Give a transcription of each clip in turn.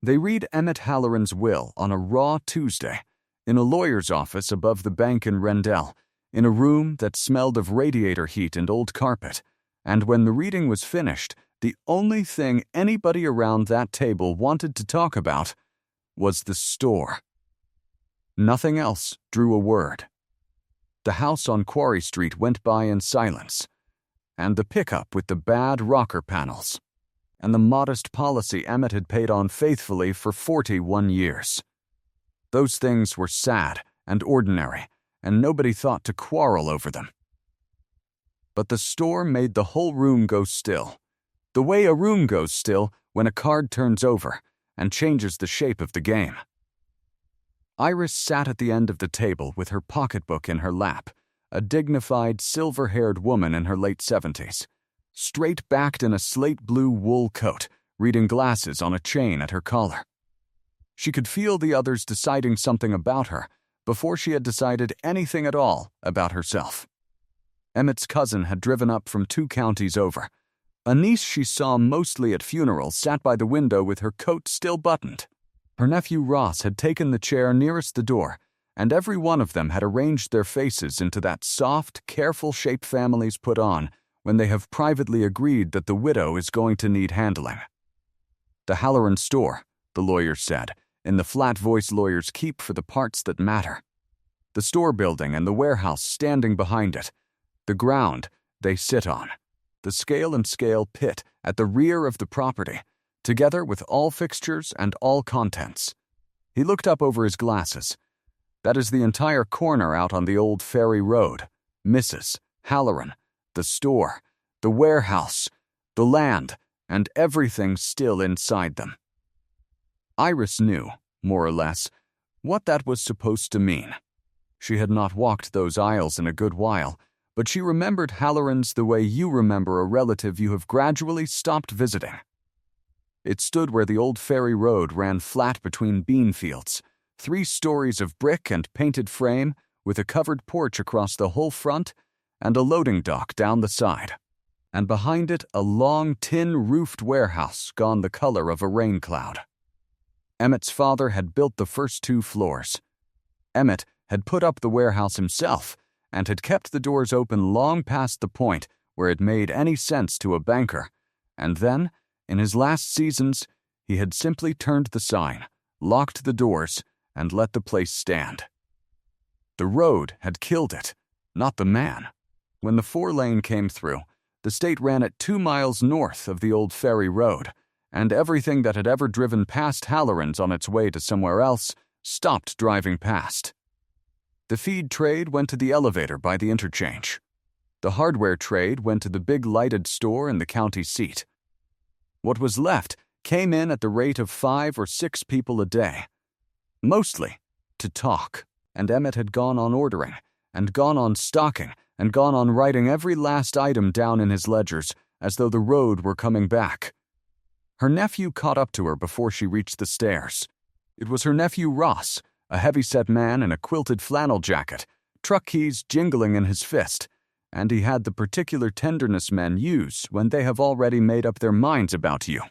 They read Emmett Halloran's will on a raw Tuesday, in a lawyer's office above the bank in Rendell, in a room that smelled of radiator heat and old carpet, and when the reading was finished, the only thing anybody around that table wanted to talk about was the store. Nothing else drew a word. The house on Quarry Street went by in silence, and the pickup with the bad rocker panels, and the modest policy Emmett had paid on faithfully for 41 years. Those things were sad and ordinary, and nobody thought to quarrel over them. But the store made the whole room go still, the way a room goes still when a card turns over and changes the shape of the game. Iris sat at the end of the table with her pocketbook in her lap, a dignified, silver-haired woman in her late 70s, straight-backed in a slate-blue wool coat, reading glasses on a chain at her collar. She could feel the others deciding something about her before she had decided anything at all about herself. Emmett's cousin had driven up from 2 counties over. A niece she saw mostly at funerals sat by the window with her coat still buttoned. Her nephew Ross had taken the chair nearest the door, and every one of them had arranged their faces into that soft, careful shape families put on when they have privately agreed that the widow is going to need handling. The Halloran store, the lawyers said, in the flat-voiced lawyers keep for the parts that matter. The store building and the warehouse standing behind it. The ground they sit on. The scale and scale pit at the rear of the property, together with all fixtures and all contents. He looked up over his glasses. That is the entire corner out on the old ferry road. Mrs. Halloran, the store, the warehouse, the land, and everything still inside them. Iris knew, more or less, what that was supposed to mean. She had not walked those aisles in a good while, but she remembered Halloran's the way you remember a relative you have gradually stopped visiting. It stood where the old ferry road ran flat between bean fields, 3 stories of brick and painted frame with a covered porch across the whole front and a loading dock down the side, and behind it a long tin-roofed warehouse gone the color of a rain cloud. Emmett's father had built the first 2 floors. Emmett had put up the warehouse himself and had kept the doors open long past the point where it made any sense to a banker, and then, in his last seasons, he had simply turned the sign, locked the doors, and let the place stand. The road had killed it, not the man. When the 4-lane came through, the state ran it 2 miles north of the old ferry road, and everything that had ever driven past Halloran's on its way to somewhere else stopped driving past. The feed trade went to the elevator by the interchange. The hardware trade went to the big lighted store in the county seat. What was left came in at the rate of 5 or 6 people a day, mostly to talk, and Emmett had gone on ordering, and gone on stocking, and gone on writing every last item down in his ledgers as though the road were coming back. Her nephew caught up to her before she reached the stairs. It was her nephew Ross, a heavy-set man in a quilted flannel jacket, truck keys jingling in his fist, and he had the particular tenderness men use when they have already made up their minds about you.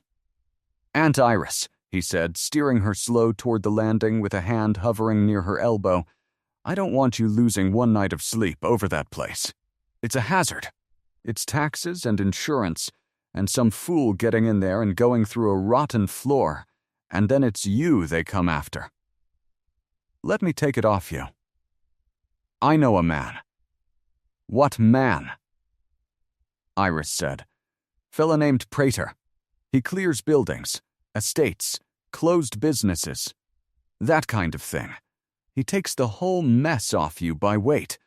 "Aunt Iris," he said, steering her slow toward the landing with a hand hovering near her elbow, "I don't want you losing 1 night of sleep over that place. It's a hazard. It's taxes and insurance, and some fool getting in there and going through a rotten floor, and then it's you they come after. Let me take it off you. I know a man." "What man?" Iris said. "Fella named Prater. He clears buildings, estates, closed businesses, that kind of thing. He takes the whole mess off you by weight,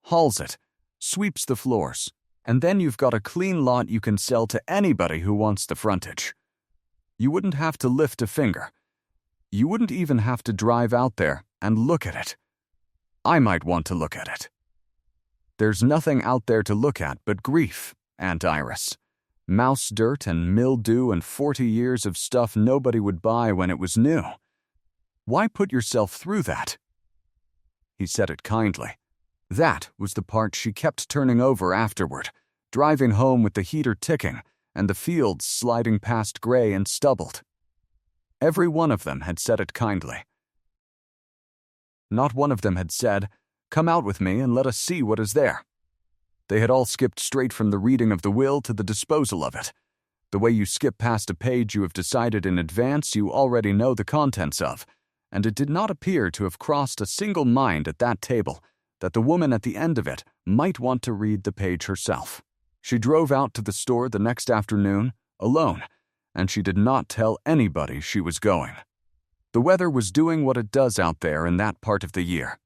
hauls it, sweeps the floors, and then you've got a clean lot you can sell to anybody who wants the frontage. You wouldn't have to lift a finger. You wouldn't even have to drive out there and look at it. I might want to look at it. There's nothing out there to look at but grief, Aunt Iris. Mouse dirt and mildew and 40 years of stuff nobody would buy when it was new. Why put yourself through that?" He said it kindly. That was the part she kept turning over afterward, driving home with the heater ticking and the fields sliding past gray and stubbled. Every one of them had said it kindly. Not one of them had said, "Come out with me and let us see what is there." They had all skipped straight from the reading of the will to the disposal of it. The way you skip past a page you have decided in advance you already know the contents of, and it did not appear to have crossed a single mind at that table that the woman at the end of it might want to read the page herself. She drove out to the store the next afternoon, alone, and she did not tell anybody she was going. The weather was doing what it does out there in that part of the year.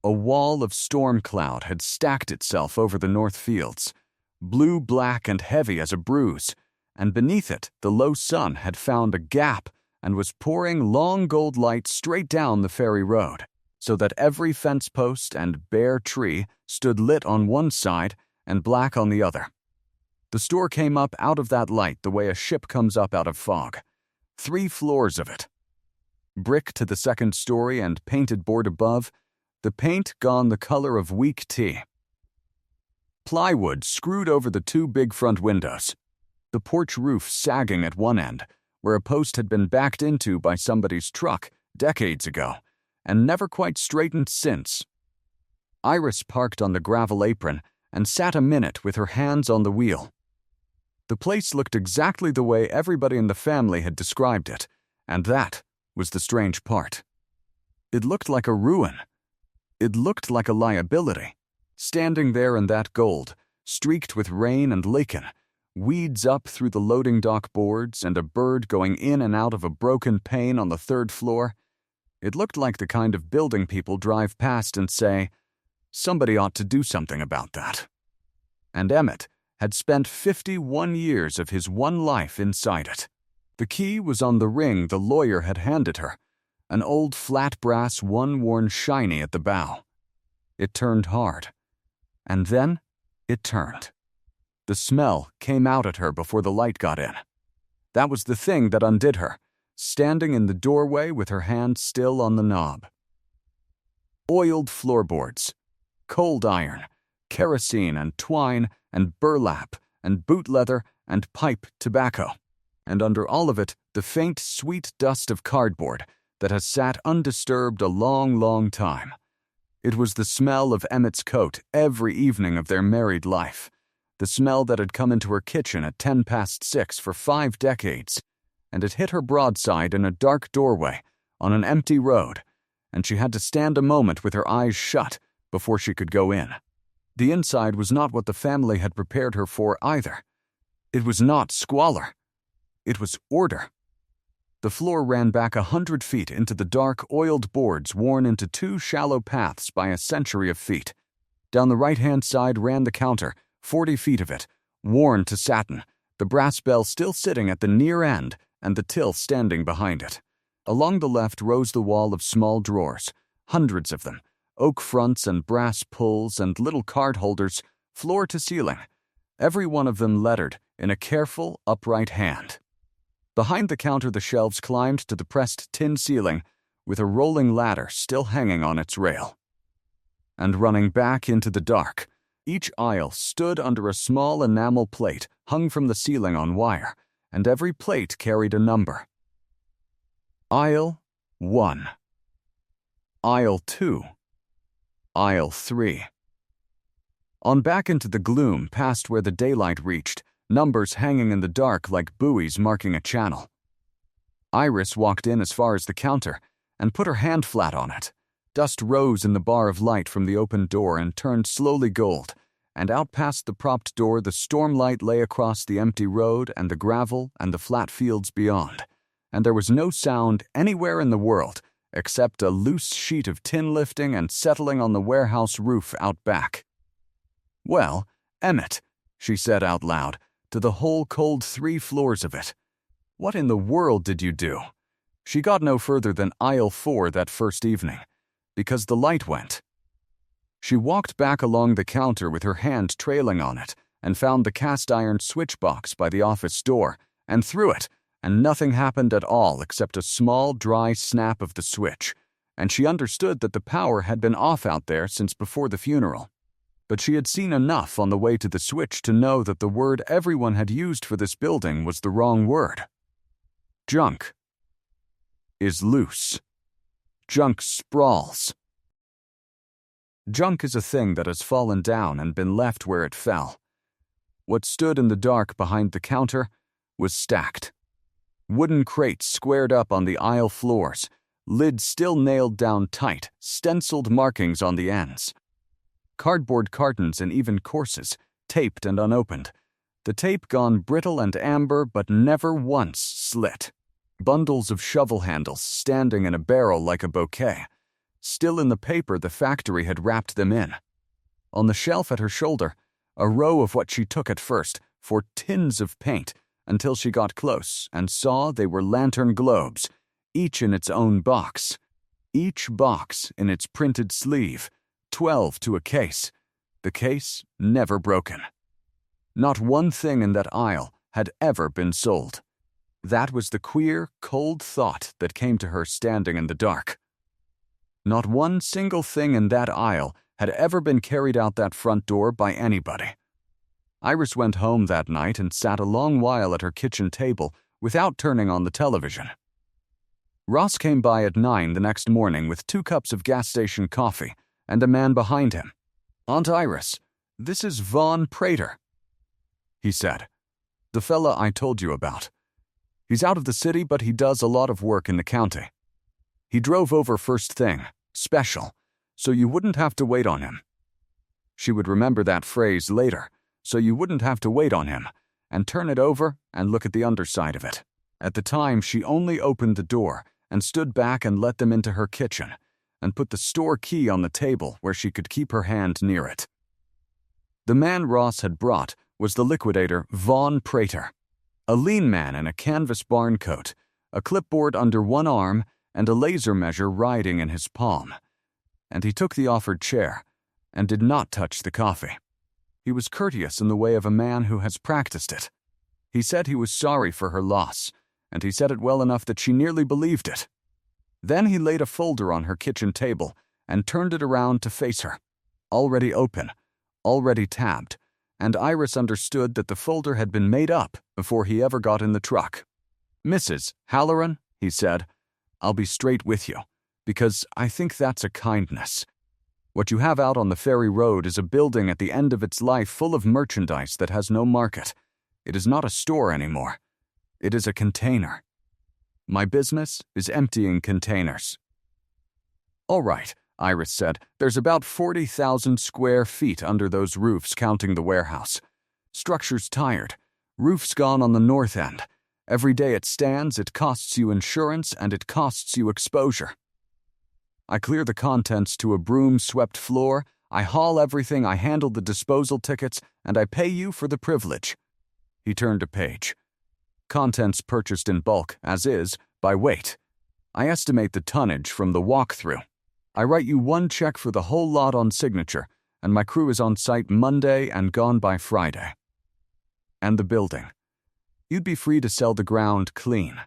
A wall of storm cloud had stacked itself over the north fields, blue, black, and heavy as a bruise, and beneath it the low sun had found a gap and was pouring long gold light straight down the ferry road, so that every fence post and bare tree stood lit on one side and black on the other. The store came up out of that light the way a ship comes up out of fog. 3 floors of it. Brick to the second story and painted board above, the paint gone the color of weak tea. Plywood screwed over the 2 big front windows. The porch roof sagging at one end, where a post had been backed into by somebody's truck decades ago, and never quite straightened since. Iris parked on the gravel apron and sat a minute with her hands on the wheel. The place looked exactly the way everybody in the family had described it, and that was the strange part. It looked like a ruin. It looked like a liability, standing there in that gold, streaked with rain and lichen, weeds up through the loading dock boards and a bird going in and out of a broken pane on the 3rd floor. It looked like the kind of building people drive past and say, "Somebody ought to do something about that." And Emmett had spent 51 years of his one life inside it. The key was on the ring the lawyer had handed her, an old flat brass one worn shiny at the bow. It turned hard, and then it turned. The smell came out at her before the light got in. That was the thing that undid her, standing in the doorway with her hand still on the knob. Oiled floorboards, cold iron, kerosene and twine and burlap and boot leather and pipe tobacco, and under all of it the faint, sweet dust of cardboard that has sat undisturbed a long, long time. It was the smell of Emmett's coat every evening of their married life, the smell that had come into her kitchen at 6:10 for 5 decades, and it hit her broadside in a dark doorway on an empty road, and she had to stand a moment with her eyes shut before she could go in. The inside was not what the family had prepared her for either. It was not squalor. It was order. The floor ran back 100 feet into the dark, oiled boards worn into 2 shallow paths by a century of feet. Down the right-hand side ran the counter, 40 feet of it, worn to satin, the brass bell still sitting at the near end and the till standing behind it. Along the left rose the wall of small drawers, hundreds of them, oak fronts and brass pulls and little card holders, floor to ceiling, every one of them lettered in a careful, upright hand. Behind the counter the shelves climbed to the pressed tin ceiling with a rolling ladder still hanging on its rail. And running back into the dark, each aisle stood under a small enamel plate hung from the ceiling on wire, and every plate carried a number. Aisle 1. Aisle 2. Aisle 3. On back into the gloom past where the daylight reached, numbers hanging in the dark like buoys marking a channel. Iris walked in as far as the counter and put her hand flat on it. Dust rose in the bar of light from the open door and turned slowly gold, and out past the propped door the stormlight lay across the empty road and the gravel and the flat fields beyond, and there was no sound anywhere in the world except a loose sheet of tin lifting and settling on the warehouse roof out back. "Well, Emmett," she said out loud, to the whole cold 3 floors of it, "what in the world did you do?" She got no further than aisle 4 that first evening, because the light went. She walked back along the counter with her hand trailing on it and found the cast-iron switch box by the office door and threw it, and nothing happened at all except a small, dry snap of the switch, and she understood that the power had been off out there since before the funeral. But she had seen enough on the way to the switch to know that the word everyone had used for this building was the wrong word. Junk. is loose. Junk sprawls. Junk is a thing that has fallen down and been left where it fell. What stood in the dark behind the counter was stacked. Wooden crates squared up on the aisle floors, lids still nailed down tight, stenciled markings on the ends. Cardboard cartons and even courses, taped and unopened. The tape gone brittle and amber but never once slit. Bundles of shovel handles standing in a barrel like a bouquet. Still in the paper the factory had wrapped them in. On the shelf at her shoulder, a row of what she took at first for tins of paint, until she got close and saw they were lantern globes, each in its own box. Each box in its printed sleeve, 12 to a case. The case never broken. Not one thing in that aisle had ever been sold. That was the queer, cold thought that came to her standing in the dark. Not one single thing in that aisle had ever been carried out that front door by anybody. Iris went home that night and sat a long while at her kitchen table without turning on the television. Ross came by at 9 the next morning with 2 cups of gas station coffee and a man behind him. "Aunt Iris, this is Vaughn Prater," he said. "The fella I told you about. He's out of the city, but he does a lot of work in the county. He drove over first thing, special, so you wouldn't have to wait on him." She would remember that phrase later. So you wouldn't have to wait on him, and turn it over and look at the underside of it. At the time, she only opened the door and stood back and let them into her kitchen, and put the store key on the table where she could keep her hand near it. The man Ross had brought was the liquidator Vaughn Prater, a lean man in a canvas barn coat, a clipboard under one arm, and a laser measure riding in his palm. And he took the offered chair and did not touch the coffee. He was courteous in the way of a man who has practiced it. He said he was sorry for her loss, and he said it well enough that she nearly believed it. Then he laid a folder on her kitchen table and turned it around to face her. Already open, already tabbed, and Iris understood that the folder had been made up before he ever got in the truck. "Mrs. Halloran," he said, "I'll be straight with you, because I think that's a kindness. What you have out on the ferry road is a building at the end of its life full of merchandise that has no market. It is not a store anymore. It is a container. My business is emptying containers." "All right," Iris said. "There's about 40,000 square feet under those roofs counting the warehouse. Structure's tired. Roof's gone on the north end. Every day it stands, it costs you insurance and it costs you exposure. I clear the contents to a broom-swept floor, I haul everything, I handle the disposal tickets, and I pay you for the privilege." He turned a page. "Contents purchased in bulk, as is, by weight. I estimate the tonnage from the walkthrough. I write you one check for the whole lot on signature, and my crew is on site Monday and gone by Friday. And the building. You'd be free to sell the ground clean.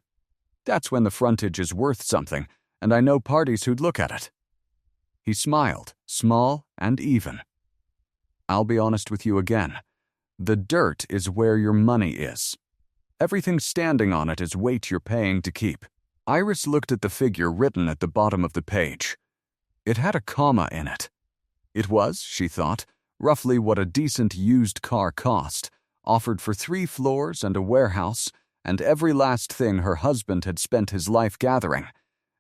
That's when the frontage is worth something, and I know parties who'd look at it." He smiled, small and even. "I'll be honest with you again. The dirt is where your money is. Everything standing on it is weight you're paying to keep." Iris looked at the figure written at the bottom of the page. It had a comma in it. It was, she thought, roughly what a decent used car cost, offered for 3 floors and a warehouse, and every last thing her husband had spent his life gathering.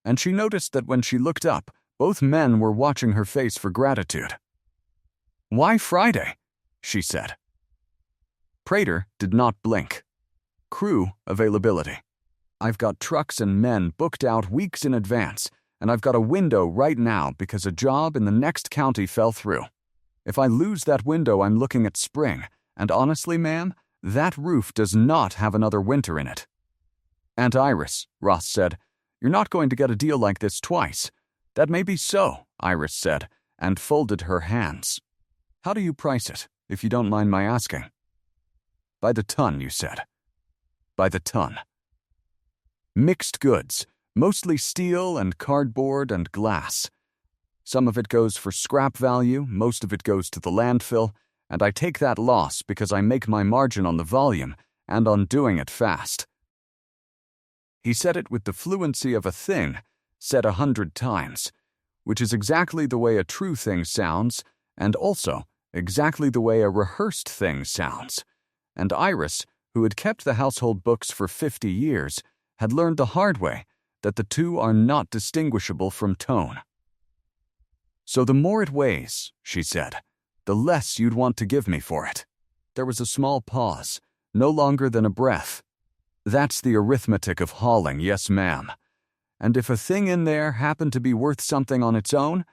And she noticed that when she looked up, both men were watching her face for gratitude. "Why Friday?" she said. Prater did not blink. "Crew availability. I've got trucks and men booked out weeks in advance, and I've got a window right now because a job in the next county fell through. If I lose that window, I'm looking at spring, and honestly, ma'am, that roof does not have another winter in it." "Aunt Iris," Ross said, "you're not going to get a deal like this twice." "That may be so," Iris said, and folded her hands. "How do you price it, if you don't mind my asking?" "By the ton, you said." "By the ton." "Mixed goods, mostly steel and cardboard and glass. Some of it goes for scrap value, most of it goes to the landfill, and I take that loss because I make my margin on the volume and on doing it fast." He said it with the fluency of a thing said 100 times, which is exactly the way a true thing sounds, and also exactly the way a rehearsed thing sounds. And Iris, who had kept the household books for 50 years, had learned the hard way that the two are not distinguishable from tone. "So the more it weighs," she said, "the less you'd want to give me for it." There was a small pause, no longer than a breath. "That's the arithmetic of hauling, yes, ma'am. And if a thing in there happened to be worth something on its own,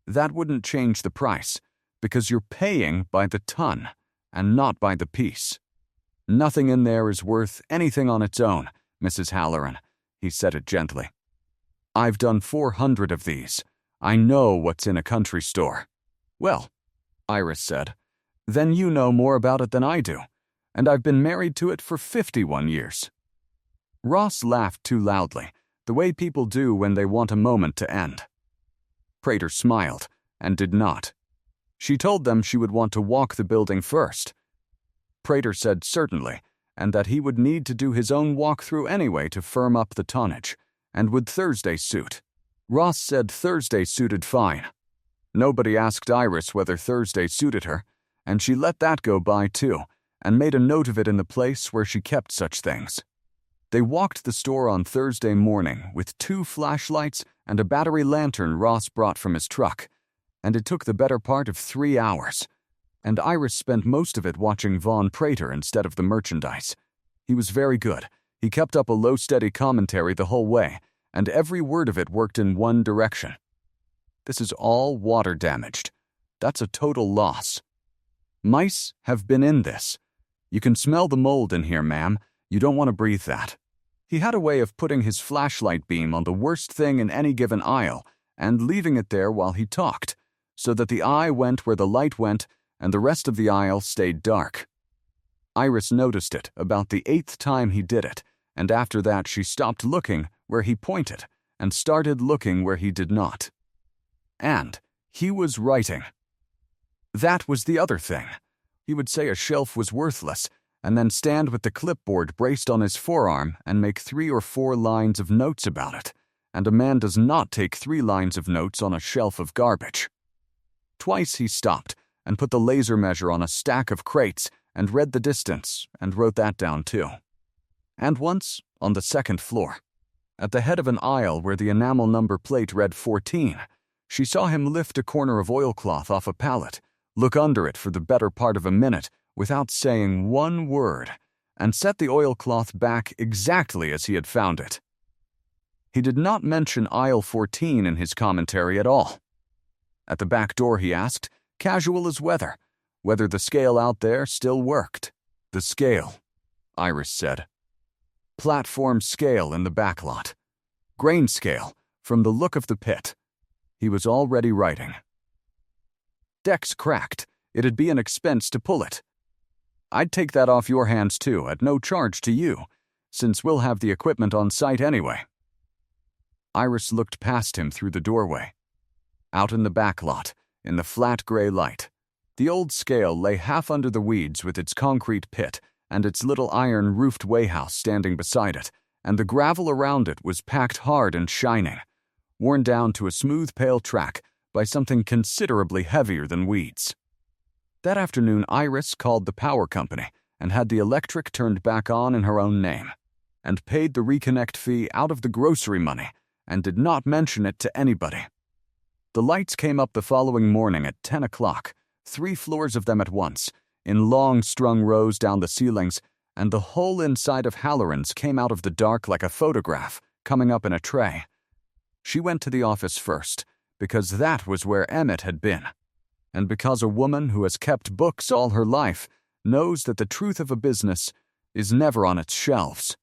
that wouldn't change the price, because you're paying by the ton and not by the piece. Nothing in there is worth anything on its own, Mrs. Halloran," he said it gently. "I've done 400 of these. I know what's in a country store." "Well," Iris said, "then you know more about it than I do, and I've been married to it for 51 years. Ross laughed too loudly, the way people do when they want a moment to end. Prater smiled, and did not. She told them she would want to walk the building first. Prater said certainly, and that he would need to do his own walkthrough anyway to firm up the tonnage, and would Thursday suit. Ross said Thursday suited fine. Nobody asked Iris whether Thursday suited her, and she let that go by too, and made a note of it in the place where she kept such things. They walked the store on Thursday morning with 2 flashlights and a battery lantern Ross brought from his truck, and it took the better part of 3 hours. And Iris spent most of it watching Von Prater instead of the merchandise. He was very good. He kept up a low, steady commentary the whole way, and every word of it worked in one direction. "This is all water damaged. That's a total loss. Mice have been in this. You can smell the mold in here, ma'am. You don't want to breathe that." He had a way of putting his flashlight beam on the worst thing in any given aisle and leaving it there while he talked, so that the eye went where the light went and the rest of the aisle stayed dark. Iris noticed it about the 8th time he did it, and after that she stopped looking where he pointed and started looking where he did not. And he was writing. That was the other thing. He would say a shelf was worthless, and then stand with the clipboard braced on his forearm and make 3 or 4 lines of notes about it, and a man does not take 3 lines of notes on a shelf of garbage. Twice he stopped and put the laser measure on a stack of crates and read the distance and wrote that down too. And once, on the 2nd floor, at the head of an aisle where the enamel number plate read 14, she saw him lift a corner of oilcloth off a pallet, look under it for the better part of a minute without saying one word, and set the oilcloth back exactly as he had found it. He did not mention aisle 14 in his commentary at all. At the back door he asked, casual as weather, whether the scale out there still worked. "The scale," Iris said. "Platform scale in the back lot. Grain scale, from the look of the pit." He was already writing. "Deck's cracked. It'd be an expense to pull it. I'd take that off your hands too, at no charge to you, since we'll have the equipment on site anyway." Iris looked past him through the doorway. Out in the back lot, in the flat gray light, the old scale lay half under the weeds with its concrete pit and its little iron-roofed weighhouse standing beside it, and the gravel around it was packed hard and shining, worn down to a smooth pale track by something considerably heavier than weeds. That afternoon, Iris called the power company and had the electric turned back on in her own name, and paid the reconnect fee out of the grocery money and did not mention it to anybody. The lights came up the following morning at 10 o'clock, 3 floors of them at once, in long strung rows down the ceilings, and the whole inside of Halloran's came out of the dark like a photograph, coming up in a tray. She went to the office first, because that was where Emmett had been, and because a woman who has kept books all her life knows that the truth of a business is never on its shelves.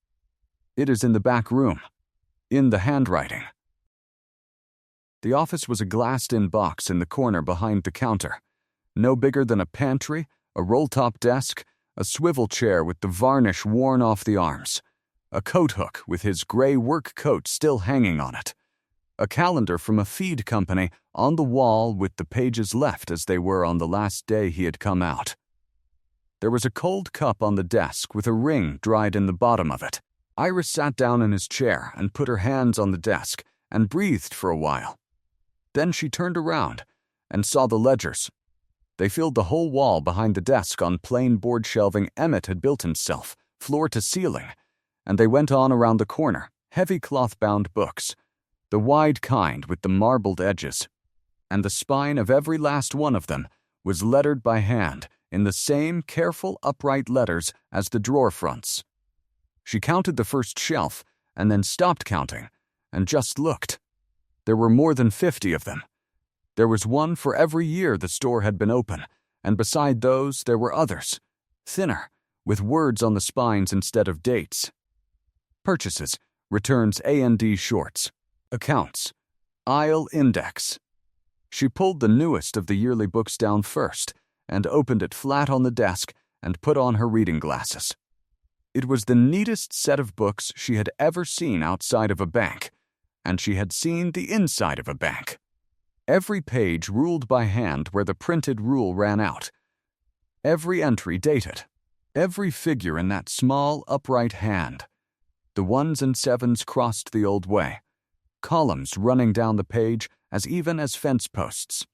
It is in the back room, in the handwriting. The office was a glassed-in box in the corner behind the counter, no bigger than a pantry, a roll-top desk, a swivel chair with the varnish worn off the arms, a coat hook with his gray work coat still hanging on it, a calendar from a feed company on the wall with the pages left as they were on the last day he had come out. There was a cold cup on the desk with a ring dried in the bottom of it, Iris sat down in his chair and put her hands on the desk and breathed for a while. Then she turned around and saw the ledgers. They filled the whole wall behind the desk on plain board shelving Emmett had built himself, floor to ceiling, and they went on around the corner, heavy cloth-bound books, the wide kind with the marbled edges, and the spine of every last one of them was lettered by hand in the same careful upright letters as the drawer fronts. She counted the first shelf and then stopped counting and just looked. There were more than 50 of them. There was one for every year the store had been open, and beside those there were others, thinner, with words on the spines instead of dates. Purchases, returns A&D shorts, accounts, aisle index. She pulled the newest of the yearly books down first and opened it flat on the desk and put on her reading glasses. It was the neatest set of books she had ever seen outside of a bank, and she had seen the inside of a bank. Every page ruled by hand where the printed rule ran out. Every entry dated. Every figure in that small, upright hand. The ones and sevens crossed the old way. Columns running down the page as even as fence posts.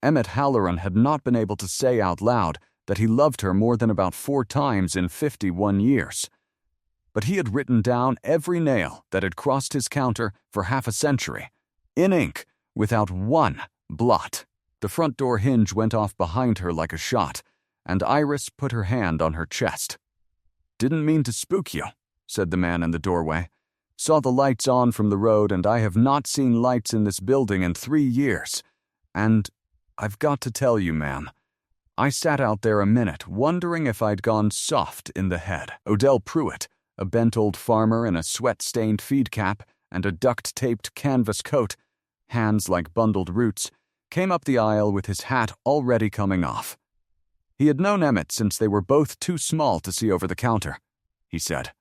Emmett Halloran had not been able to say out loud that he loved her more than about 4 times in 51 years. But he had written down every nail that had crossed his counter for half a century, in ink, without one blot. The front door hinge went off behind her like a shot, and Iris put her hand on her chest. "Didn't mean to spook you," said the man in the doorway. "Saw the lights on from the road, and I have not seen lights in this building in 3 years. And I've got to tell you, ma'am, I sat out there a minute wondering if I'd gone soft in the head." Odell Pruitt, a bent old farmer in a sweat-stained feed cap and a duct-taped canvas coat, hands like bundled roots, came up the aisle with his hat already coming off. He had known Emmett since they were both too small to see over the counter, he said.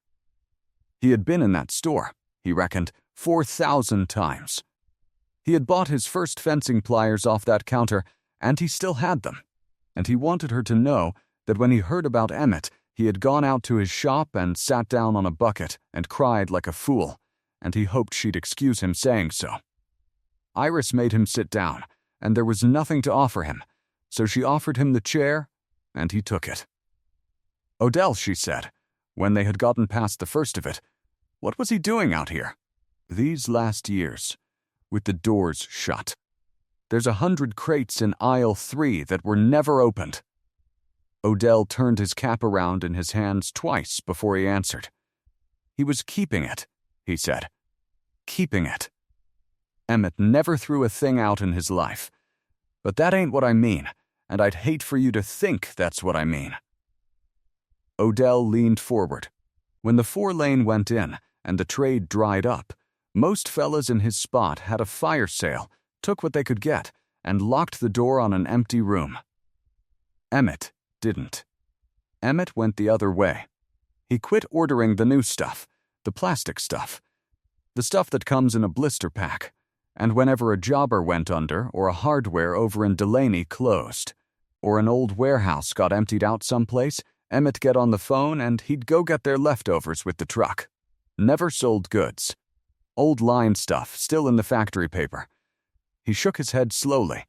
He had been in that store, he reckoned, 4,000 times. He had bought his first fencing pliers off that counter, and he still had them. And he wanted her to know that when he heard about Emmett, he had gone out to his shop and sat down on a bucket and cried like a fool, and he hoped she'd excuse him saying so. Iris made him sit down, and there was nothing to offer him, so she offered him the chair, and he took it. "Odell," she said, when they had gotten past the first of it, "what was he doing out here?" "These last years, with the doors shut. There's 100 crates in aisle 3 that were never opened." Odell turned his cap around in his hands twice before he answered. "He was keeping it," he said. "Keeping it. Emmett never threw a thing out in his life. But that ain't what I mean, and I'd hate for you to think that's what I mean." Odell leaned forward. When the 4-lane went in and the trade dried up, most fellas in his spot had a fire sale, took what they could get, and locked the door on an empty room. Emmett didn't. Emmett went the other way. He quit ordering the new stuff, the plastic stuff, the stuff that comes in a blister pack, and whenever a jobber went under or a hardware over in Delaney closed, or an old warehouse got emptied out someplace, Emmett get on the phone and he'd go get their leftovers with the truck. Never sold goods. Old line stuff, still in the factory paper. He shook his head slowly.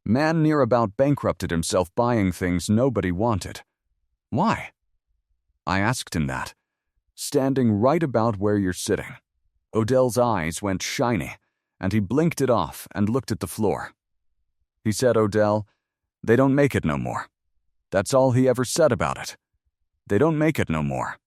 Man near about bankrupted himself buying things nobody wanted. Why? I asked him that, standing right about where you're sitting. Odell's eyes went shiny, and he blinked it off and looked at the floor. He said, "Odell, they don't make it no more." That's all he ever said about it. They don't make it no more.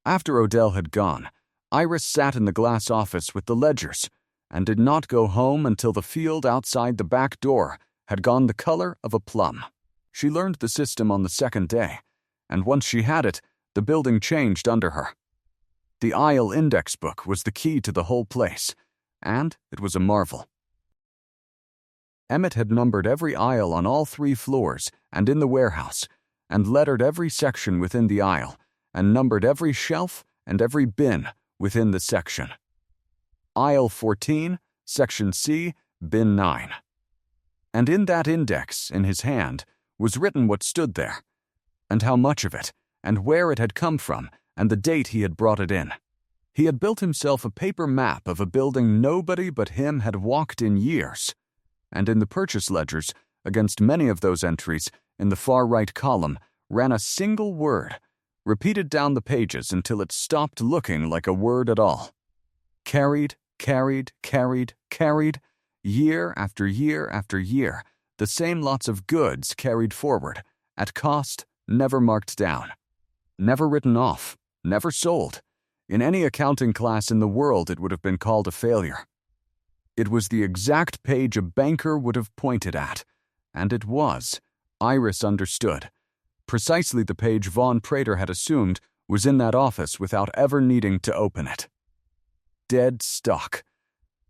After Odell had gone, Iris sat in the glass office with the ledgers and did not go home until the field outside the back door had gone the color of a plum. She learned the system on the second day, and once she had it, the building changed under her. The aisle index book was the key to the whole place, and it was a marvel. Emmett had numbered every aisle on all 3 floors and in the warehouse, and lettered every section within the aisle, and numbered every shelf and every bin within the section. Aisle 14, Section C, Bin 9. And in that index, in his hand, was written what stood there, and how much of it, and where it had come from, and the date he had brought it in. He had built himself a paper map of a building nobody but him had walked in years. And in the purchase ledgers, against many of those entries, in the far right column, ran a single word, repeated down the pages until it stopped looking like a word at all. Carried, carried, carried, carried, year after year after year, the same lots of goods carried forward, at cost, never marked down. Never written off, never sold. In any accounting class in the world, it would have been called a failure. It was the exact page a banker would have pointed at, and it was. Iris understood. Precisely the page Von Prater had assumed was in that office without ever needing to open it. Dead stock.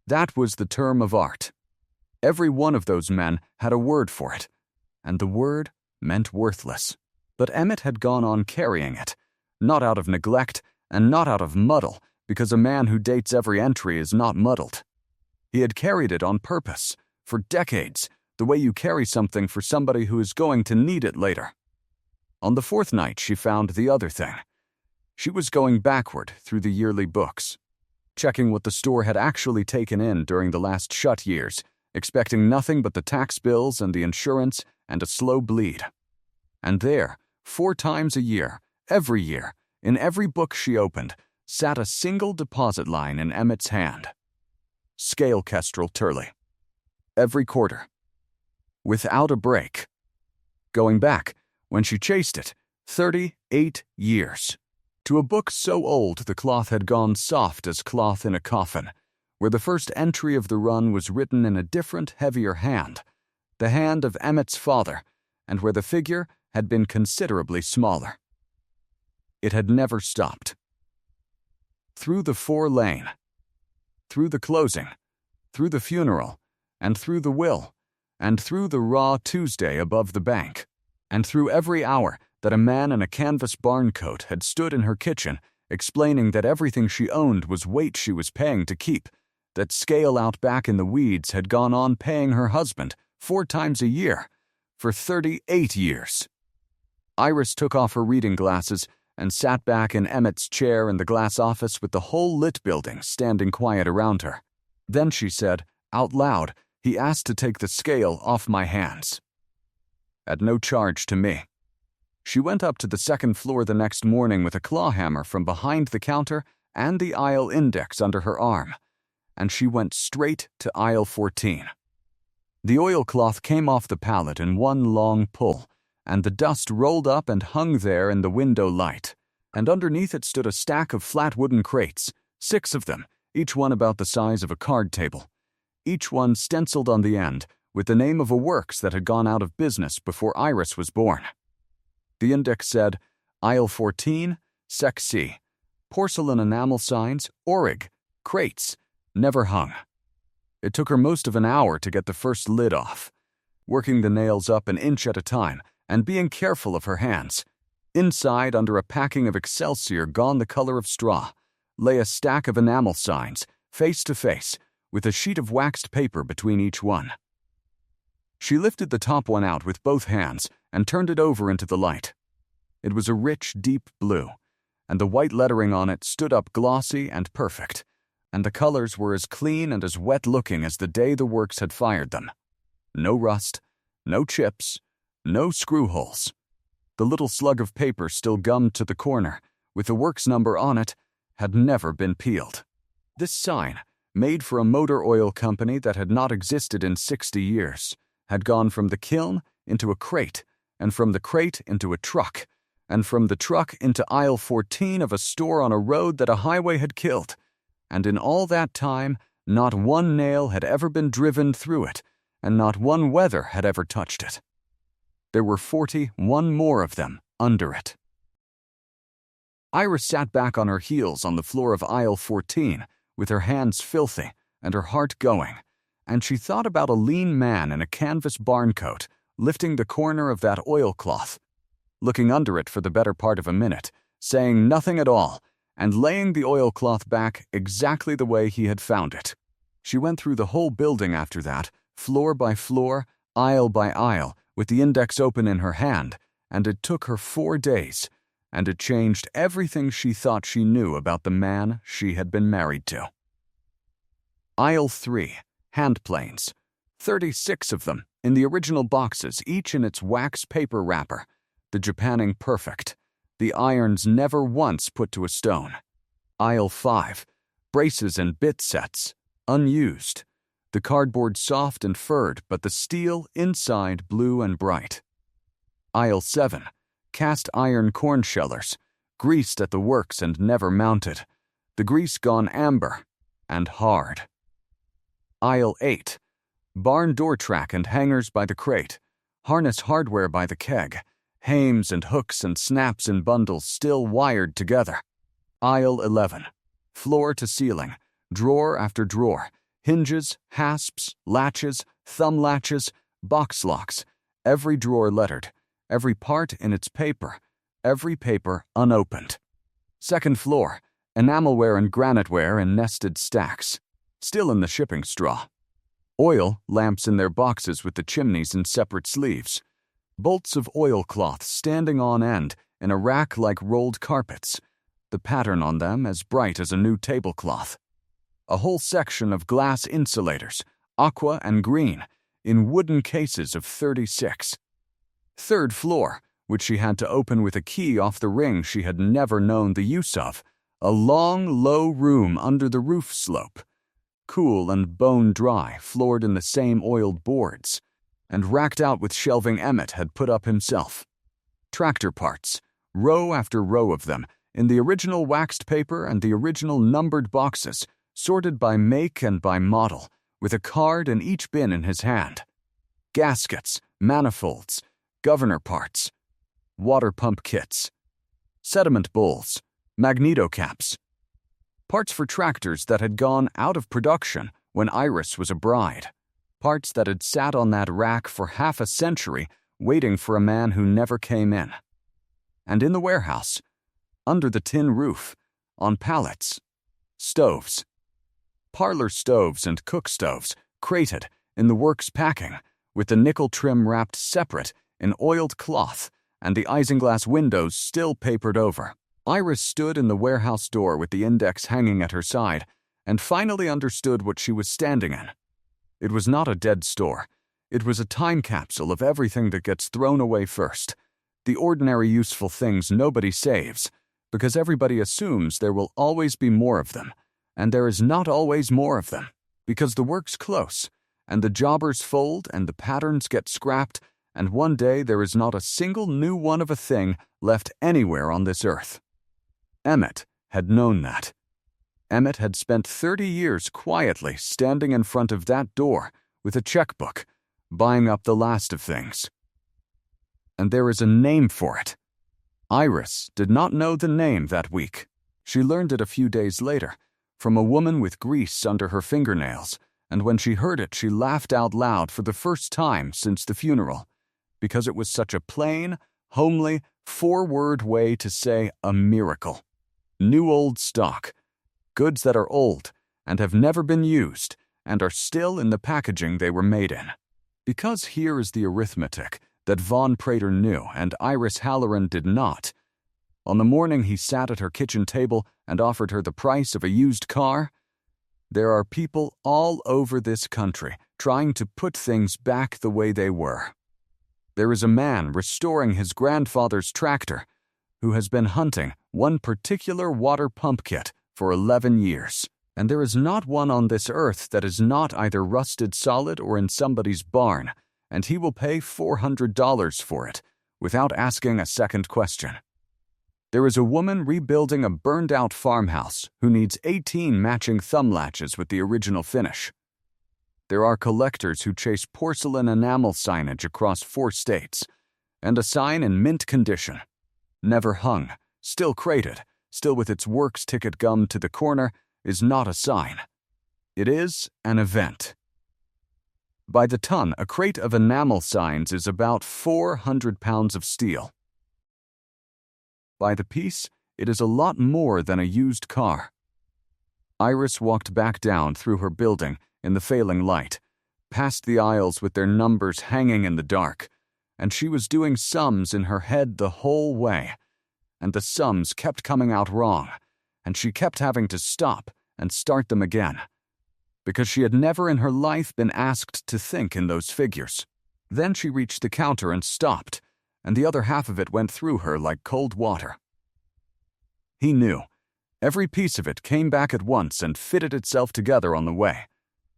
That was the term of art. Every one of those men had a word for it, and the word meant worthless. But Emmett had gone on carrying it, not out of neglect and not out of muddle, because a man who dates every entry is not muddled. He had carried it on purpose, for decades, the way you carry something for somebody who is going to need it later. On the fourth night, she found the other thing. She was going backward through the yearly books, checking what the store had actually taken in during the last shut years, expecting nothing but the tax bills and the insurance and a slow bleed. And there, 4 times a year, every year, in every book she opened, sat a single deposit line in Emmett's hand. Scale kestrel Turley. Every quarter. Without a break. Going back, when she chased it, 38 years. To a book so old the cloth had gone soft as cloth in a coffin, where the first entry of the run was written in a different, heavier hand, the hand of Emmett's father, and where the figure had been considerably smaller. It had never stopped. Through the 4-lane, through the closing, through the funeral, and through the will, and through the raw Tuesday above the bank, and through every hour that a man in a canvas barn coat had stood in her kitchen explaining that everything she owned was weight she was paying to keep, that Scale out back in the weeds had gone on paying her husband 4 times a year for 38 years. Iris took off her reading glasses and sat back in Emmett's chair in the glass office with the whole lit building standing quiet around her. Then she said, out loud, he asked to take the scale off my hands. At no charge to me. She went up to the 2nd floor the next morning with a claw hammer from behind the counter and the aisle index under her arm, and she went straight to aisle 14. The oilcloth came off the pallet in one long pull, and the dust rolled up and hung there in the window light, and underneath it stood a stack of flat wooden crates, 6 of them, each one about the size of a card table, each one stenciled on the end with the name of a works that had gone out of business before Iris was born. The index said, Aisle 14, Sec C, porcelain enamel signs, Orig, crates, never hung. It took her most of an hour to get the first lid off, working the nails up an inch at a time and being careful of her hands. Inside, under a packing of Excelsior gone the color of straw, lay a stack of enamel signs, face to face, with a sheet of waxed paper between each one. She lifted the top one out with both hands and turned it over into the light. It was a rich, deep blue, and the white lettering on it stood up glossy and perfect, and the colors were as clean and as wet-looking as the day the works had fired them. No rust, no chips, no screw holes. The little slug of paper still gummed to the corner, with the works number on it, had never been peeled. This sign, made for a motor oil company that had not existed in 60 years, had gone from the kiln into a crate, and from the crate into a truck, and from the truck into aisle 14 of a store on a road that a highway had killed. And in all that time, not one nail had ever been driven through it, and not one weather had ever touched it. There were 41 more of them under it. Iris sat back on her heels on the floor of aisle 14, with her hands filthy and her heart going, and she thought about a lean man in a canvas barn coat lifting the corner of that oilcloth, looking under it for the better part of a minute, saying nothing at all, and laying the oilcloth back exactly the way he had found it. She went through the whole building after that, floor by floor, aisle by aisle, with the index open in her hand, and it took her 4 days, and it changed everything she thought she knew about the man she had been married to. Aisle 3. Hand planes. 36 of them, in the original boxes, each in its wax paper wrapper. The Japanning perfect. The irons never once put to a stone. Aisle 5. Braces and bit sets. Unused. The cardboard soft and furred, but the steel inside blue and bright. Aisle 7. Cast iron corn shellers. Greased at the works and never mounted. The grease gone amber and hard. Aisle 8. Barn door track and hangers by the crate. Harness hardware by the keg. Hames and hooks and snaps in bundles still wired together. Aisle 11. Floor to ceiling. Drawer after drawer. Hinges, hasps, latches, thumb latches, box locks. Every drawer lettered. Every part in its paper. Every paper unopened. Second floor. Enamelware and graniteware in nested stacks. Still in the shipping straw. Oil lamps in their boxes with the chimneys in separate sleeves. Bolts of oilcloth standing on end in a rack like rolled carpets. The pattern on them as bright as a new tablecloth. A whole section of glass insulators, aqua and green, in wooden cases of 36. Third floor, which she had to open with a key off the ring she had never known the use of. A long, low room under the roof slope. Cool and bone-dry, floored in the same oiled boards, and racked out with shelving Emmett had put up himself. Tractor parts, row after row of them, in the original waxed paper and the original numbered boxes, sorted by make and by model, with a card in each bin in his hand. Gaskets, manifolds, governor parts, water pump kits, sediment bowls, magneto caps, parts for tractors that had gone out of production when Iris was a bride, parts that had sat on that rack for half a century waiting for a man who never came in. And in the warehouse, under the tin roof, on pallets, stoves. Parlor stoves and cook stoves, crated, in the works packing, with the nickel trim wrapped separate in oiled cloth and the isinglass windows still papered over. Iris stood in the warehouse door with the index hanging at her side and finally understood what she was standing in. It was not a dead store. It was a time capsule of everything that gets thrown away first. The ordinary useful things nobody saves, because everybody assumes there will always be more of them, and there is not always more of them, because the work's close, and the jobbers fold and the patterns get scrapped, and one day there is not a single new one of a thing left anywhere on this earth. Emmett had known that. Emmett had spent 30 years quietly standing in front of that door with a checkbook, buying up the last of things. And there is a name for it. Iris did not know the name that week. She learned it a few days later, from a woman with grease under her fingernails, and when she heard it she laughed out loud for the first time since the funeral, because it was such a plain, homely, four-word way to say a miracle. New old stock. Goods that are old and have never been used and are still in the packaging they were made in. Because here is the arithmetic that Von Prater knew and Iris Halloran did not. On the morning he sat at her kitchen table and offered her the price of a used car, there are people all over this country trying to put things back the way they were. There is a man restoring his grandfather's tractor who has been hunting one particular water pump kit for 11 years, and there is not one on this earth that is not either rusted solid or in somebody's barn, and he will pay $400 for it without asking a second question. There is a woman rebuilding a burned-out farmhouse who needs 18 matching thumb latches with the original finish. There are collectors who chase porcelain enamel signage across 4 states, and a sign in mint condition, never hung, still crated, still with its works ticket gummed to the corner, is not a sign. It is an event. By the ton, a crate of enamel signs is about 400 pounds of steel. By the piece, it is a lot more than a used car. Iris walked back down through her building in the failing light, past the aisles with their numbers hanging in the dark, and she was doing sums in her head the whole way, and the sums kept coming out wrong, and she kept having to stop and start them again, because she had never in her life been asked to think in those figures. Then she reached the counter and stopped, and the other half of it went through her like cold water. He knew. Every piece of it came back at once and fitted itself together on the way.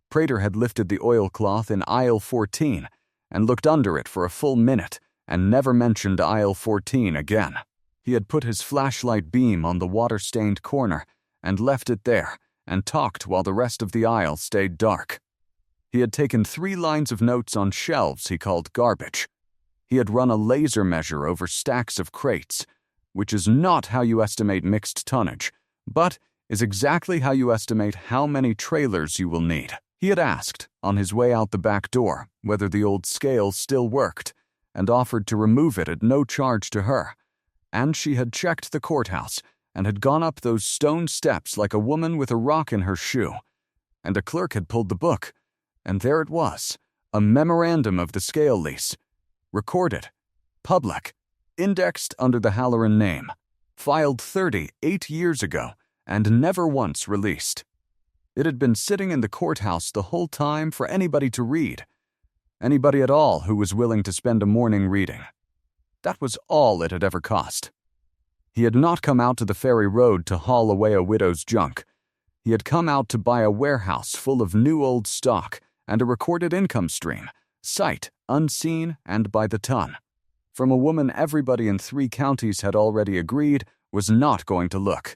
Prater had lifted the oilcloth in aisle 14 and looked under it for a full minute and never mentioned aisle 14 again. He had put his flashlight beam on the water-stained corner and left it there and talked while the rest of the aisle stayed dark. He had taken 3 lines of notes on shelves he called garbage. He had run a laser measure over stacks of crates, which is not how you estimate mixed tonnage, but is exactly how you estimate how many trailers you will need. He had asked, on his way out the back door, whether the old scale still worked, and offered to remove it at no charge to her. And she had checked the courthouse and had gone up those stone steps like a woman with a rock in her shoe. And a clerk had pulled the book, and there it was, a memorandum of the scale lease, recorded, public, indexed under the Halloran name, filed 38 years ago, and never once released. It had been sitting in the courthouse the whole time for anybody to read, anybody at all who was willing to spend a morning reading. That was all it had ever cost. He had not come out to the ferry road to haul away a widow's junk. He had come out to buy a warehouse full of new old stock and a recorded income stream, sight, unseen, and by the ton, from a woman everybody in 3 counties had already agreed was not going to look,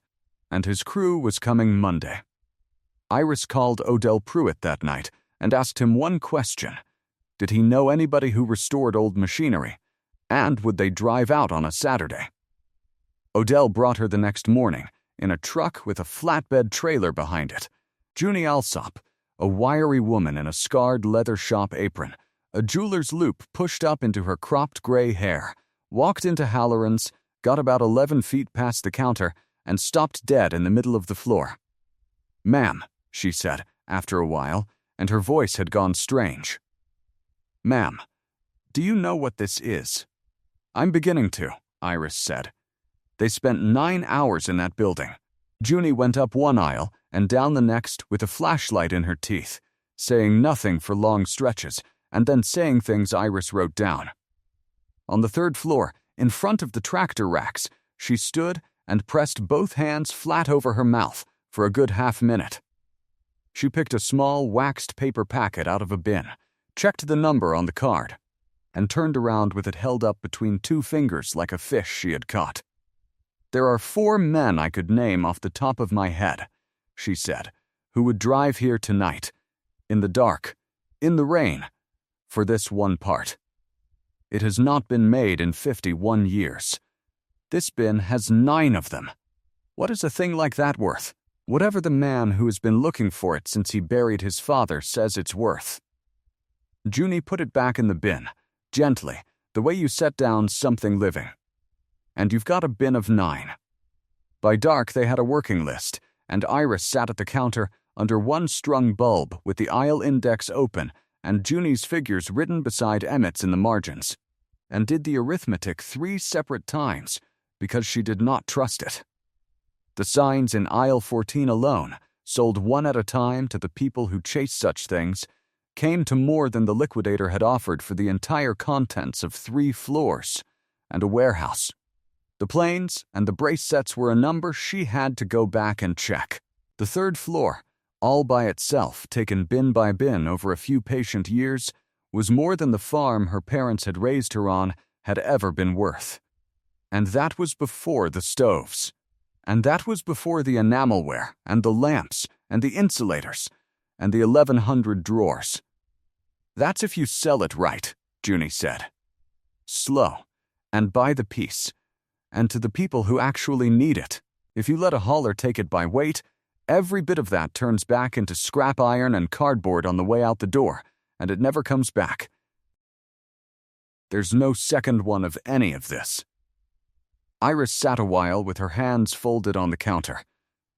and his crew was coming Monday. Iris called Odell Pruitt that night and asked him one question. Did he know anybody who restored old machinery? And would they drive out on a Saturday? Odell brought her the next morning in a truck with a flatbed trailer behind it. Junie Alsop, a wiry woman in a scarred leather shop apron, a jeweler's loop pushed up into her cropped gray hair, walked into Halloran's, got about 11 feet past the counter, and stopped dead in the middle of the floor. "Ma'am," she said, after a while, and her voice had gone strange. "Ma'am, do you know what this is?" "I'm beginning to," Iris said. They spent 9 hours in that building. Junie went up one aisle and down the next with a flashlight in her teeth, saying nothing for long stretches, and then saying things Iris wrote down. On the 3rd floor, in front of the tractor racks, she stood and pressed both hands flat over her mouth for a good half-minute. She picked a small waxed paper packet out of a bin, checked the number on the card, and turned around with it held up between 2 fingers like a fish she had caught. "There are 4 men I could name off the top of my head," she said, "who would drive here tonight, in the dark, in the rain, for this one part. It has not been made in 51 years. This bin has 9 of them. What is a thing like that worth? Whatever the man who has been looking for it since he buried his father says it's worth." Junie put it back in the bin, gently, the way you set down something living. "And you've got a bin of 9. By dark they had a working list, and Iris sat at the counter under one strung bulb with the aisle index open and Junie's figures written beside Emmett's in the margins, and did the arithmetic 3 separate times because she did not trust it. The signs in aisle 14 alone, sold one at a time to the people who chase such things, came to more than the liquidator had offered for the entire contents of 3 floors and a warehouse. The planes and the brace sets were a number she had to go back and check. The 3rd floor, all by itself, taken bin by bin over a few patient years, was more than the farm her parents had raised her on had ever been worth. And that was before the stoves. And that was before the enamelware and the lamps and the insulators and the 1,100 drawers. "That's if you sell it right," Junie said. "Slow, and by the piece, and to the people who actually need it. If you let a hauler take it by weight, every bit of that turns back into scrap iron and cardboard on the way out the door, and it never comes back. There's no second one of any of this." Iris sat a while with her hands folded on the counter.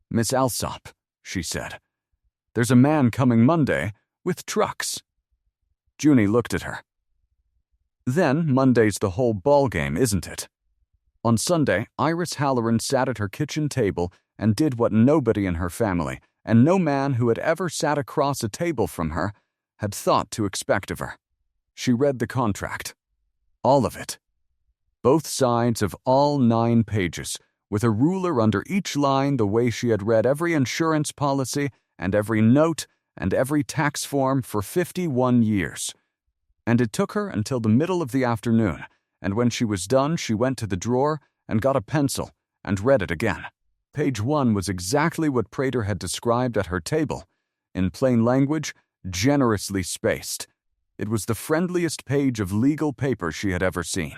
"Miss Alsop," she said, "there's a man coming Monday with trucks." Junie looked at her. "Then Monday's the whole ballgame, isn't it?" On Sunday, Iris Halloran sat at her kitchen table and did what nobody in her family, and no man who had ever sat across a table from her, had thought to expect of her. She read the contract. All of it. Both sides of all 9 pages, with a ruler under each line the way she had read every insurance policy and every note and every tax form for 51 years. And it took her until the middle of the afternoon, and when she was done, she went to the drawer and got a pencil and read it again. Page 1 was exactly what Prater had described at her table. In plain language, generously spaced. It was the friendliest page of legal paper she had ever seen.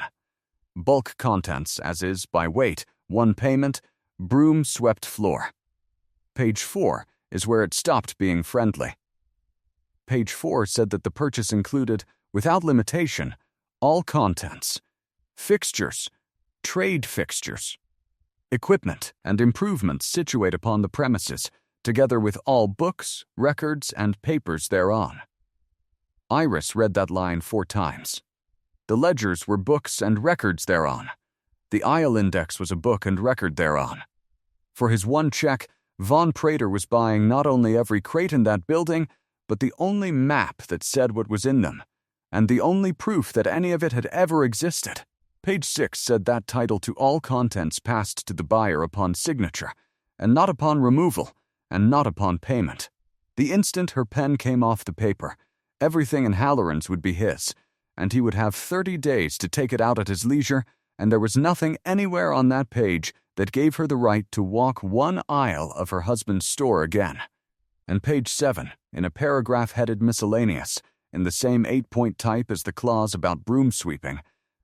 Bulk contents, as is, by weight, 1 payment, broom swept floor. Page 4 is where it stopped being friendly. Page 4 said that the purchase included, without limitation, all contents, fixtures, trade fixtures, equipment and improvements situate upon the premises, together with all books, records, and papers thereon. Iris read that line 4 times. The ledgers were books and records thereon. The aisle index was a book and record thereon. For his 1 check, Von Prater was buying not only every crate in that building, but the only map that said what was in them, and the only proof that any of it had ever existed. Page 6 said that title to all contents passed to the buyer upon signature, and not upon removal, and not upon payment. The instant her pen came off the paper, everything in Halloran's would be his, and he would have 30 days to take it out at his leisure, and there was nothing anywhere on that page that gave her the right to walk 1 aisle of her husband's store again. And page 7, in a paragraph headed miscellaneous, in the same 8-point type as the clause about broom sweeping,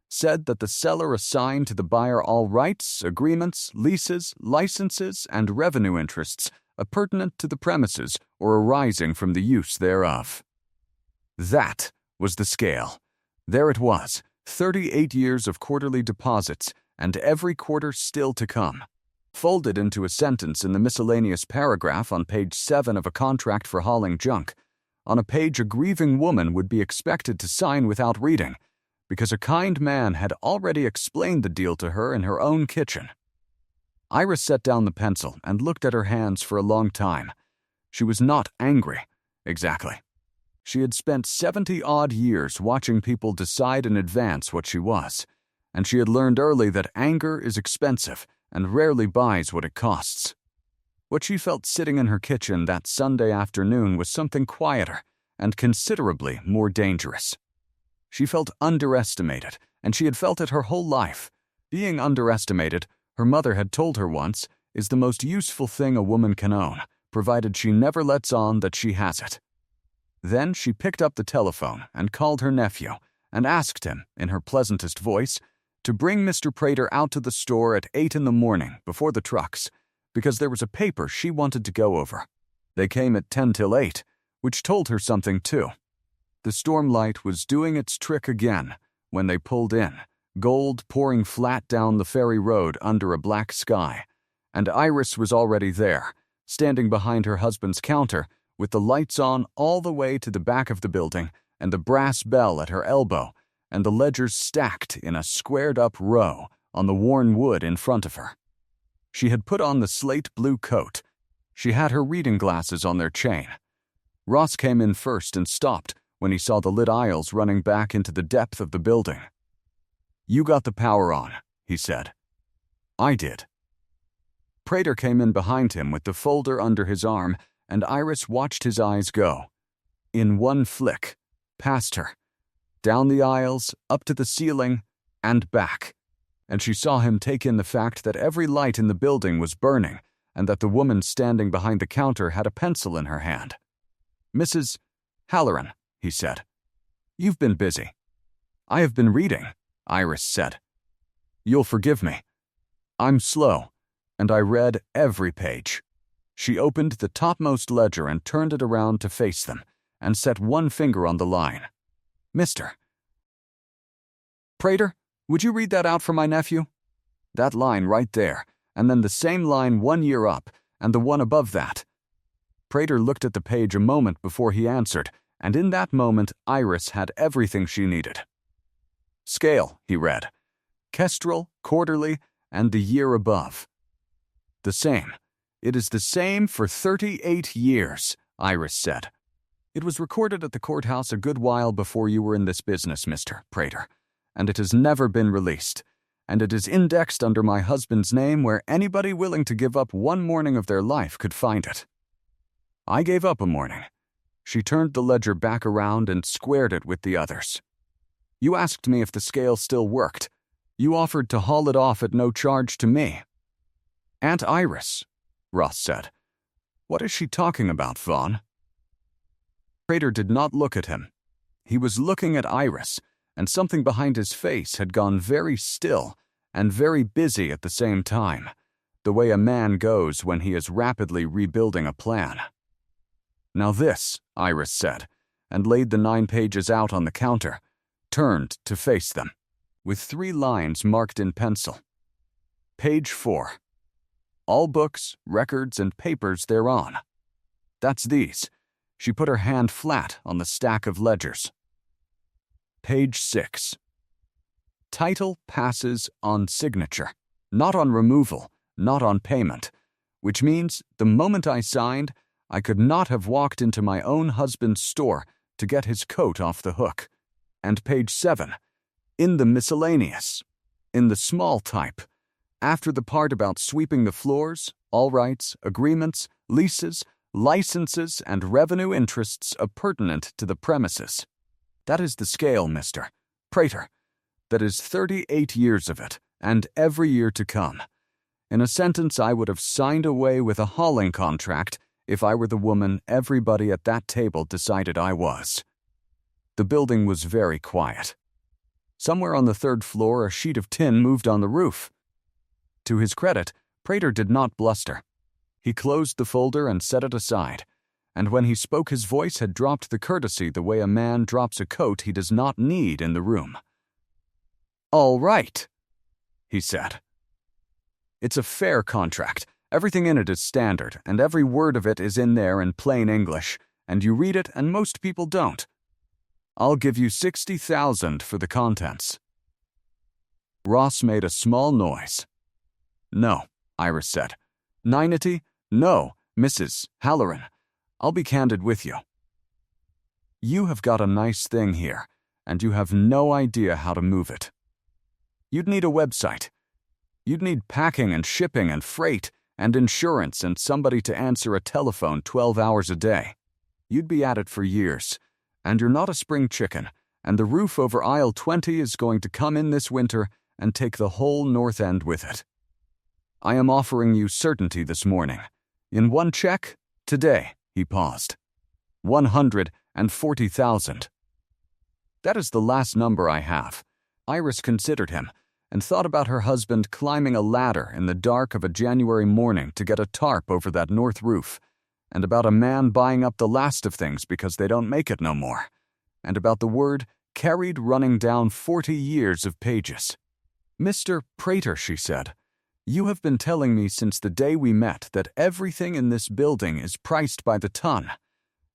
said that the seller assigned to the buyer all rights, agreements, leases, licenses, and revenue interests appurtenant to the premises or arising from the use thereof. That was the scale. There it was, 38 years of quarterly deposits, and every quarter still to come. Folded into a sentence in the miscellaneous paragraph on page 7 of a contract for hauling junk, on a page a grieving woman would be expected to sign without reading, because a kind man had already explained the deal to her in her own kitchen. Iris set down the pencil and looked at her hands for a long time. She was not angry, exactly. She had spent 70-odd years watching people decide in advance what she was, and she had learned early that anger is expensive and rarely buys what it costs. What she felt sitting in her kitchen that Sunday afternoon was something quieter and considerably more dangerous. She felt underestimated, and she had felt it her whole life. Being underestimated, her mother had told her once, is the most useful thing a woman can own, provided she never lets on that she has it. Then she picked up the telephone and called her nephew and asked him, in her pleasantest voice, to bring Mr. Prater out to the store at 8 in the morning before the trucks, because there was a paper she wanted to go over. They came at 10 till 8, which told her something too. The storm light was doing its trick again when they pulled in, gold pouring flat down the ferry road under a black sky, and Iris was already there, standing behind her husband's counter, with the lights on all the way to the back of the building, and the brass bell at her elbow, and the ledgers stacked in a squared-up row on the worn wood in front of her. She had put on the slate-blue coat. She had her reading glasses on their chain. Ross came in first and stopped when he saw the lit aisles running back into the depth of the building. "You got the power on," he said. "I did." Prater came in behind him with the folder under his arm, and Iris watched his eyes go. In one flick, past her, down the aisles, up to the ceiling, and back. And she saw him take in the fact that every light in the building was burning, and that the woman standing behind the counter had a pencil in her hand. "Mrs. Halloran," he said. "You've been busy." "I have been reading," Iris said. "You'll forgive me. I'm slow, and I read every page." She opened the topmost ledger and turned it around to face them, and set one finger on the line. "Mr. Prater, would you read that out for my nephew? That line right there, and then the same line 1 year up, and the one above that." Prater looked at the page a moment before he answered, and in that moment Iris had everything she needed. "Scale," he read. "Kestrel, quarterly, and the year above. The same. It is the same for 38 years, Iris said. It was recorded at the courthouse a good while before you were in this business, Mr. Prater, and it has never been released, and it is indexed under my husband's name where anybody willing to give up one morning of their life could find it. I gave up a morning. She turned the ledger back around and squared it with the others. You asked me if the scale still worked. You offered to haul it off at no charge to me. Aunt Iris, Ross said. What is she talking about, Vaughn? Prater did not look at him. He was looking at Iris, and something behind his face had gone very still and very busy at the same time, the way a man goes when he is rapidly rebuilding a plan. Now this, Iris said, and laid the 9 pages out on the counter, turned to face them, with 3 lines marked in pencil. Page 4. All books, records, and papers thereon. That's these. She put her hand flat on the stack of ledgers. Page 6. Title passes on signature, not on removal, not on payment, which means the moment I signed, I could not have walked into my own husband's store to get his coat off the hook. And page 7. In the miscellaneous, in the small type, after the part about sweeping the floors, all rights, agreements, leases, licenses, and revenue interests appurtenant to the premises. That is the scale, Mr. Prater. That is 38 years of it, and every year to come. In a sentence, I would have signed away with a hauling contract if I were the woman everybody at that table decided I was. The building was very quiet. Somewhere on the 3rd floor, a sheet of tin moved on the roof. To his credit, Prater did not bluster. He closed the folder and set it aside, and when he spoke his voice had dropped the courtesy the way a man drops a coat he does not need in the room. All right, he said. It's a fair contract. Everything in it is standard, and every word of it is in there in plain English, and you read it and most people don't. I'll give you $60,000 for the contents. Ross made a small noise. No, Iris said. Ninety? No, Mrs. Halloran. I'll be candid with you. You have got a nice thing here, and you have no idea how to move it. You'd need a website. You'd need packing and shipping and freight and insurance and somebody to answer a telephone 12 hours a day. You'd be at it for years, and you're not a spring chicken, and the roof over aisle 20 is going to come in this winter and take the whole north end with it. I am offering you certainty this morning. In one check, today, he paused. 140,000. That is the last number I have. Iris considered him and thought about her husband climbing a ladder in the dark of a January morning to get a tarp over that north roof, and about a man buying up the last of things because they don't make it no more, and about the word carried running down 40 years of pages. Mr. Prater, she said, you have been telling me since the day we met that everything in this building is priced by the ton.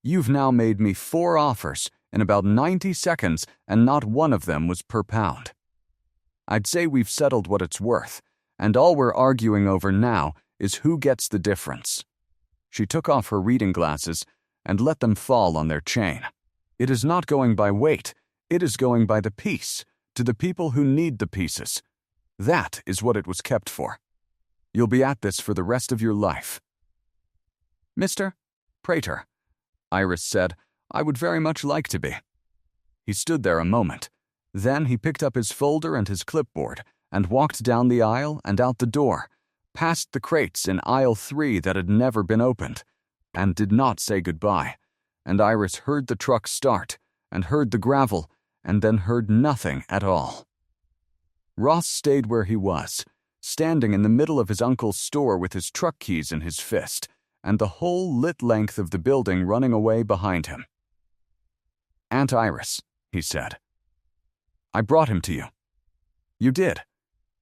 You've now made me 4 offers in about 90 seconds, and not one of them was per pound. I'd say we've settled what it's worth, and all we're arguing over now is who gets the difference. She took off her reading glasses and let them fall on their chain. It is not going by weight, it is going by the piece, to the people who need the pieces. That is what it was kept for. You'll be at this for the rest of your life. Mr. Prater, Iris said, I would very much like to be. He stood there a moment. Then he picked up his folder and his clipboard and walked down the aisle and out the door, past the crates in aisle 3 that had never been opened, and did not say goodbye. And Iris heard the truck start, and heard the gravel, and then heard nothing at all. Ross stayed where he was, standing in the middle of his uncle's store with his truck keys in his fist, and the whole lit length of the building running away behind him. Aunt Iris, he said, I brought him to you. You did.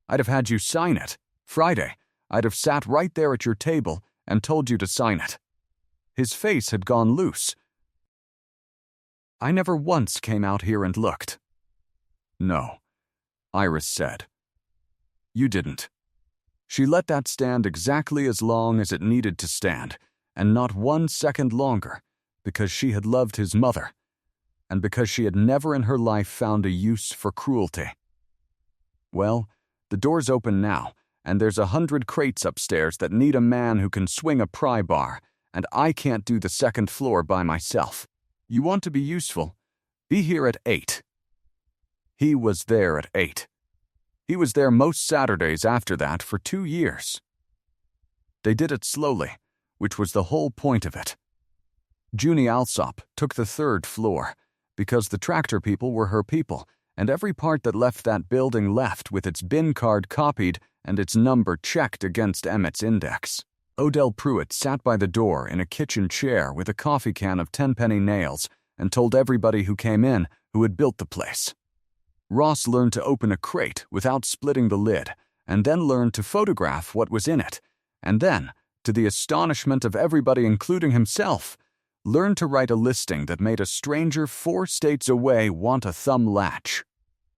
I'd have had you sign it. Friday, I'd have sat right there at your table and told you to sign it. His face had gone loose. I never once came out here and looked. No, Iris said. You didn't. She let that stand exactly as long as it needed to stand, and not 1 second longer, because she had loved his mother, and because she had never in her life found a use for cruelty. Well, the door's open now, and there's 100 crates upstairs that need a man who can swing a pry bar, and I can't do the 2nd floor by myself. You want to be useful? Be here at 8. He was there at 8. He was there most Saturdays after that for 2 years. They did it slowly, which was the whole point of it. Junie Alsop took the 3rd floor, because the tractor people were her people, and every part that left that building left with its bin card copied and its number checked against Emmett's index. Odell Pruitt sat by the door in a kitchen chair with a coffee can of 10-penny nails and told everybody who came in who had built the place. Ross learned to open a crate without splitting the lid, and then learned to photograph what was in it, and then, to the astonishment of everybody including himself, learned to write a listing that made a stranger 4 states away want a thumb latch.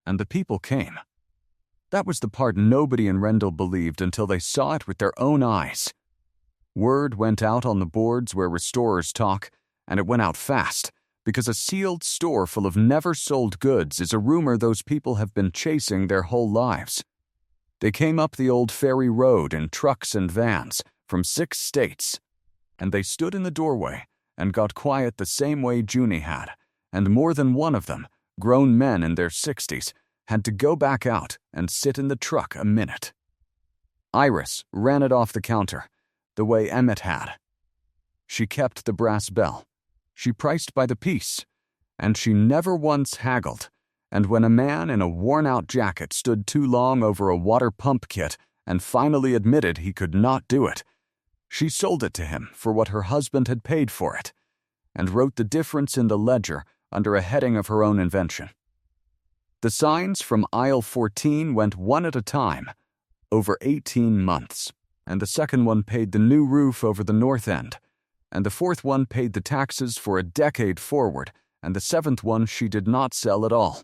And the people came. That was the part nobody in Rendell believed until they saw it with their own eyes. Word went out on the boards where restorers talk, and it went out fast, because a sealed store full of never-sold goods is a rumor those people have been chasing their whole lives. They came up the old ferry road in trucks and vans from 6 states, and they stood in the doorway and got quiet the same way Junie had, and more than one of them, grown men in their 60s, had to go back out and sit in the truck a minute. Iris ran it off the counter, the way Emmett had. She kept the brass bell. She priced by the piece, and she never once haggled, and when a man in a worn-out jacket stood too long over a water pump kit and finally admitted he could not do it, she sold it to him for what her husband had paid for it, and wrote the difference in the ledger under a heading of her own invention. The signs from aisle 14 went one at a time, over 18 months, and the 2nd one paid the new roof over the north end, and the 4th one paid the taxes for a decade forward, and the 7th one she did not sell at all.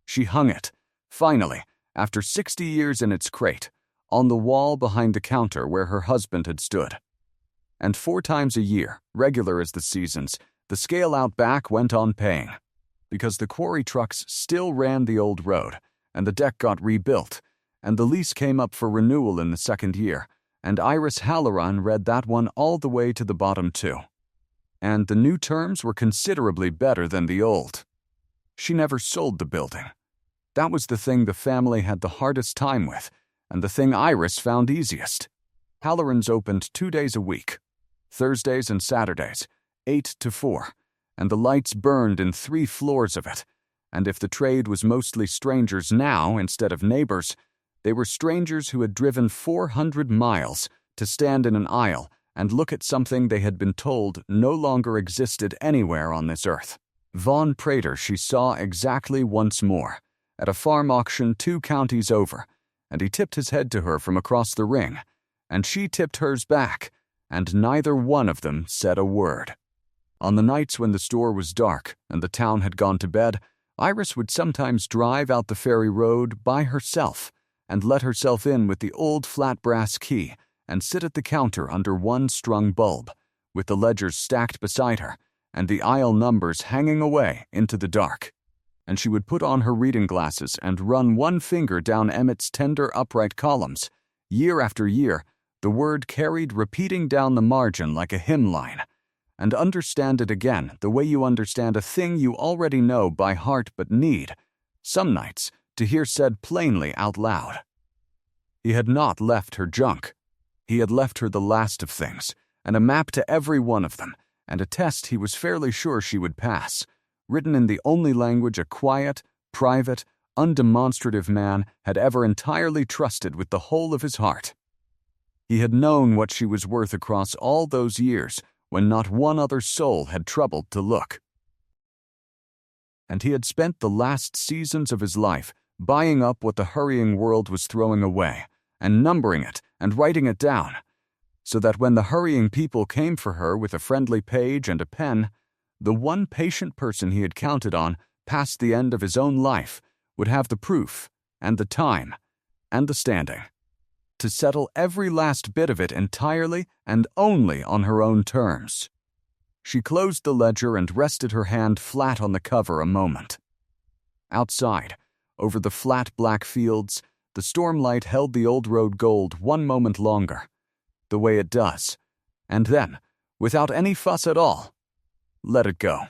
She hung it, finally, after 60 years in its crate, on the wall behind the counter where her husband had stood. And 4 times a year, regular as the seasons, the scale out back went on paying, because the quarry trucks still ran the old road, and the deck got rebuilt, and the lease came up for renewal in the 2nd year, and Emmett Halloran read that one all the way to the bottom too. And the new terms were considerably better than the old. She never sold the building. That was the thing the family had the hardest time with, and the thing Iris found easiest. Halloran's opened 2 days a week, Thursdays and Saturdays, 8 to 4, and the lights burned in 3 floors of it, and if the trade was mostly strangers now instead of neighbors, they were strangers who had driven 400 miles to stand in an aisle and look at something they had been told no longer existed anywhere on this earth. Von Prater she saw exactly once more, at a farm auction 2 counties over, and he tipped his head to her from across the ring, and she tipped hers back, and neither one of them said a word. On the nights when the store was dark and the town had gone to bed, Iris would sometimes drive out the ferry road by herself and let herself in with the old flat brass key and sit at the counter under one strung bulb, with the ledgers stacked beside her and the aisle numbers hanging away into the dark. And she would put on her reading glasses and run one finger down Emmett's tender upright columns. Year after year, the word carried repeating down the margin like a hymn line, and understand it again the way you understand a thing you already know by heart but need, some nights, to hear said plainly out loud. He had not left her junk. He had left her the last of things, and a map to every one of them, and a test he was fairly sure she would pass, written in the only language a quiet, private, undemonstrative man had ever entirely trusted with the whole of his heart. He had known what she was worth across all those years when not one other soul had troubled to look. And he had spent the last seasons of his life buying up what the hurrying world was throwing away, and numbering it and writing it down, so that when the hurrying people came for her with a friendly page and a pen, the one patient person he had counted on past the end of his own life would have the proof and the time and the standing to settle every last bit of it entirely and only on her own terms. She closed the ledger and rested her hand flat on the cover a moment. Outside, over the flat black fields, the stormlight held the old road gold one moment longer, the way it does, and then, without any fuss at all, let it go.